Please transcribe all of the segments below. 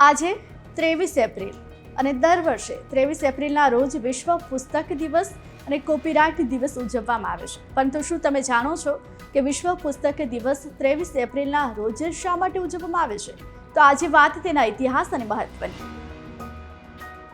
આજે 23 એપ્રિલ અને દર વર્ષે 23 એપ્રિલના રોજ વિશ્વ પુસ્તક દિવસ અને કોપીરાઇટ દિવસ ઉજવવામાં આવે છે. પરંતુ શું તમે જાણો છો કે વિશ્વ પુસ્તક દિવસ 23 એપ્રિલના રોજ શા માટે ઉજવવામાં આવે છે? તો આજે વાત તેના ઇતિહાસ અને મહત્વની.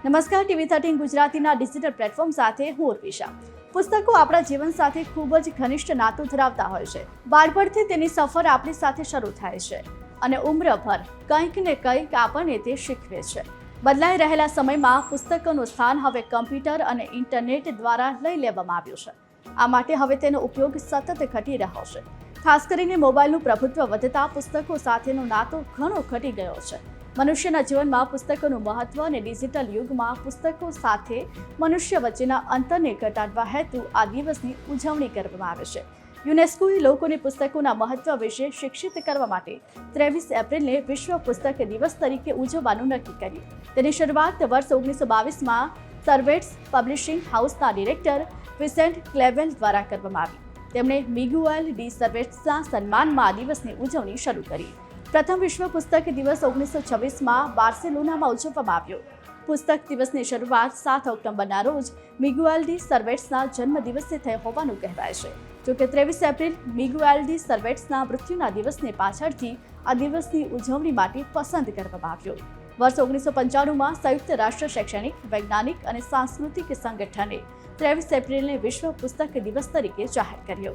નમસ્કાર, TV13 ગુજરાતીના ડિજિટલ પ્લેટફોર્મ સાથે હું ઉર્વિશા. પુસ્તકો આપણા જીવન સાથે ખૂબ જ ઘનિષ્ઠ નાતું ધરાવતા હોય છે. બાળપણથી તેની સફર આપણી સાથે શરૂ થાય છે અને ઉમ્રભર કંઈક ને કંઈક આપણને તે શીખવે છે. બદલાઈ રહેલા સમયમાં પુસ્તકોનું સ્થાન હવે કમ્પ્યુટર અને ઇન્ટરનેટ દ્વારા લઈ લેવામાં આવ્યું છે. આ માટે હવે તેનો ઉપયોગ સતત ઘટી રહ્યો છે. ખાસ કરીને મોબાઈલનું પ્રભુત્વ વધતા પુસ્તકો સાથેનો નાતો ઘણો ઘટી ગયો છે. મનુષ્યના જીવનમાં પુસ્તકોનું મહત્વ અને ડિજિટલ યુગમાં પુસ્તકો સાથે મનુષ્ય વચ્ચેના અંતરને ઘટાડવા હેતુ આ દિવસની ઉજવણી કરવામાં આવે છે. યુનેસ્કોએ લોકોને પુસ્તકોના મહત્વ વિશે શિક્ષિત કરવા માટે 23 એપ્રિલને વિશ્વ પુસ્તક દિવસ તરીકે ઉજવવાનું નક્કી કર્યું. તેની શરૂઆત વર્ષ 1922માં સર્વેટ્સ પબ્લિશિંગ હાઉસના ડિરેક્ટર વિસેન્ટ ક્લેવેલ દ્વારા કરવામાં આવી. તેમણે મિગુએલ ડી સર્વેટ્સના સન્માનમાં આ દિવસની ઉજવણી શરૂ કરી. પ્રથમ વિશ્વ પુસ્તક દિવસ 1926માં બાર્સેલોનામાં ઉજવવામાં આવ્યો. પુસ્તક દિવસની શરૂઆત 7 ઓક્ટોબરના રોજ મિગુએલ ડી સર્વેટ્સના જન્મદિવસે થઈ હોવાનું કહેવાય છે. જોકે 23 એપ્રિલ મિગુએલ ડી સર્વેટ્સના મૃત્યુના દિવસને પાછળથી આ દિવસની ઉજવણી માટે પસંદ કરવામાં આવ્યો. વર્ષ 1995માં સંયુક્ત રાષ્ટ્ર શૈક્ષણિક, વૈજ્ઞાનિક અને સાંસ્કૃતિક સંગઠને 23 એપ્રિલને વિશ્વ પુસ્તક દિવસ તરીકે જાહેર કર્યો.